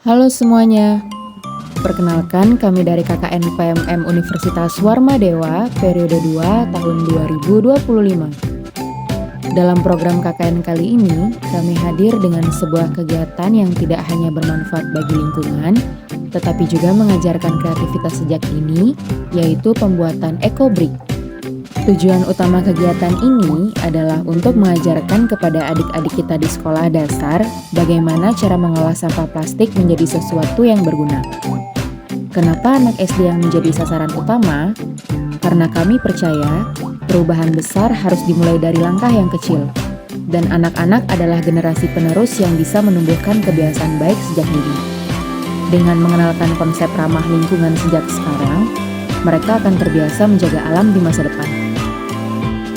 Halo semuanya, perkenalkan kami dari KKN PMM Universitas Warmadewa periode 2 tahun 2025. Dalam program KKN kali ini, kami hadir dengan sebuah kegiatan yang tidak hanya bermanfaat bagi lingkungan, tetapi juga mengajarkan kreativitas sejak dini, yaitu pembuatan ekobrik. Tujuan utama kegiatan ini adalah untuk mengajarkan kepada adik-adik kita di sekolah dasar bagaimana cara mengolah sampah plastik menjadi sesuatu yang berguna. Kenapa anak SD yang menjadi sasaran utama? Karena kami percaya perubahan besar harus dimulai dari langkah yang kecil. Dan anak-anak adalah generasi penerus yang bisa menumbuhkan kebiasaan baik sejak dini. Dengan mengenalkan konsep ramah lingkungan sejak sekarang, mereka akan terbiasa menjaga alam di masa depan.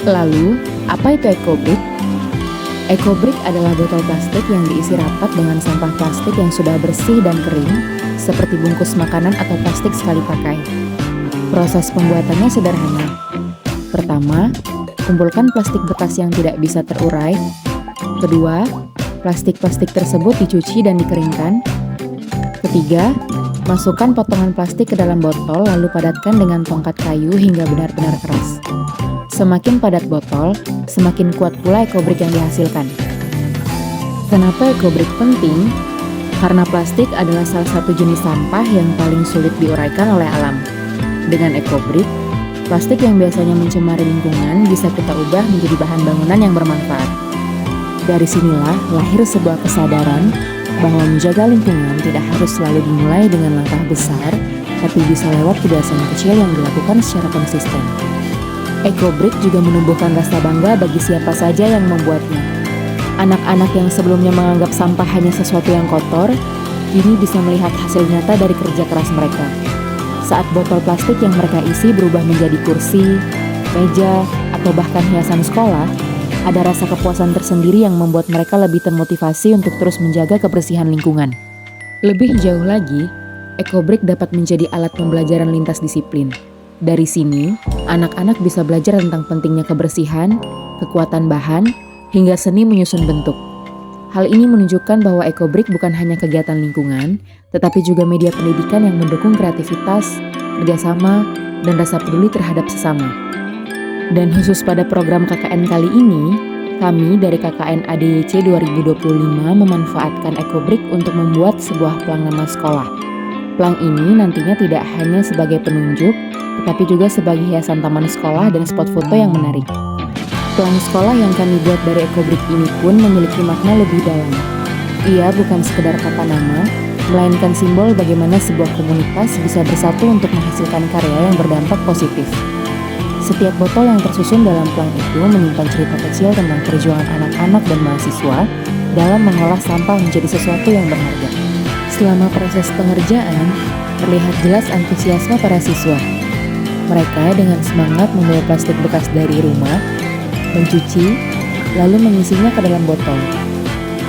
Lalu, apa itu ekobrik? Ekobrik adalah botol plastik yang diisi rapat dengan sampah plastik yang sudah bersih dan kering, seperti bungkus makanan atau plastik sekali pakai. Proses pembuatannya sederhana. Pertama, kumpulkan plastik bekas yang tidak bisa terurai. Kedua, plastik-plastik tersebut dicuci dan dikeringkan. Ketiga, masukkan potongan plastik ke dalam botol lalu padatkan dengan tongkat kayu hingga benar-benar keras. Semakin padat botol, semakin kuat pula ekobrik yang dihasilkan. Kenapa ekobrik penting? Karena plastik adalah salah satu jenis sampah yang paling sulit diuraikan oleh alam. Dengan ekobrik, plastik yang biasanya mencemari lingkungan bisa kita ubah menjadi bahan bangunan yang bermanfaat. Dari sinilah lahir sebuah kesadaran bahwa menjaga lingkungan tidak harus selalu dimulai dengan langkah besar, tapi bisa lewat kebiasaan kecil yang dilakukan secara konsisten. Ekobrik juga menumbuhkan rasa bangga bagi siapa saja yang membuatnya. Anak-anak yang sebelumnya menganggap sampah hanya sesuatu yang kotor, kini bisa melihat hasil nyata dari kerja keras mereka. Saat botol plastik yang mereka isi berubah menjadi kursi, meja, atau bahkan hiasan sekolah, ada rasa kepuasan tersendiri yang membuat mereka lebih termotivasi untuk terus menjaga kebersihan lingkungan. Lebih jauh lagi, ekobrik dapat menjadi alat pembelajaran lintas disiplin. Dari sini, anak-anak bisa belajar tentang pentingnya kebersihan, kekuatan bahan, hingga seni menyusun bentuk. Hal ini menunjukkan bahwa ekobrik bukan hanya kegiatan lingkungan, tetapi juga media pendidikan yang mendukung kreativitas, kerjasama, dan rasa peduli terhadap sesama. Dan khusus pada program KKN kali ini, kami dari KKN ADYC 2025 memanfaatkan ekobrik untuk membuat sebuah plang nama sekolah. Plang ini nantinya tidak hanya sebagai penunjuk, tetapi juga sebagai hiasan taman sekolah dan spot foto yang menarik. Plang sekolah yang kami buat dari ekobrik ini pun memiliki makna lebih dalam. Ia bukan sekedar kata nama, melainkan simbol bagaimana sebuah komunitas bisa bersatu untuk menghasilkan karya yang berdampak positif. Setiap botol yang tersusun dalam plang itu menyimpan cerita kecil tentang perjuangan anak-anak dan mahasiswa dalam mengolah sampah menjadi sesuatu yang berharga. Selama proses pengerjaan, terlihat jelas antusiasme para siswa. Mereka dengan semangat membawa plastik bekas dari rumah, mencuci, lalu mengisinya ke dalam botol.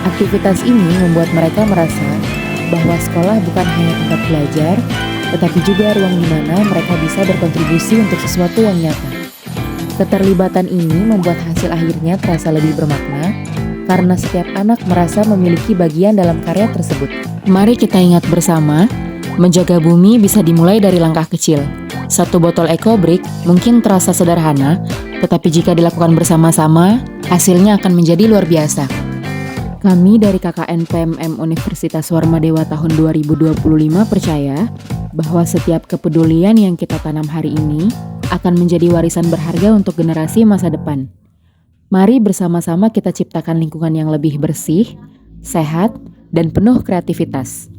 Aktivitas ini membuat mereka merasa bahwa sekolah bukan hanya tempat belajar, tetapi juga ruang di mana mereka bisa berkontribusi untuk sesuatu yang nyata. Keterlibatan ini membuat hasil akhirnya terasa lebih bermakna, karena setiap anak merasa memiliki bagian dalam karya tersebut. Mari kita ingat bersama, menjaga bumi bisa dimulai dari langkah kecil. Satu botol ekobrik mungkin terasa sederhana, tetapi jika dilakukan bersama-sama, hasilnya akan menjadi luar biasa. Kami dari KKN PMM Universitas Warmadewa tahun 2025 percaya bahwa setiap kepedulian yang kita tanam hari ini akan menjadi warisan berharga untuk generasi masa depan. Mari bersama-sama kita ciptakan lingkungan yang lebih bersih, sehat, dan penuh kreativitas.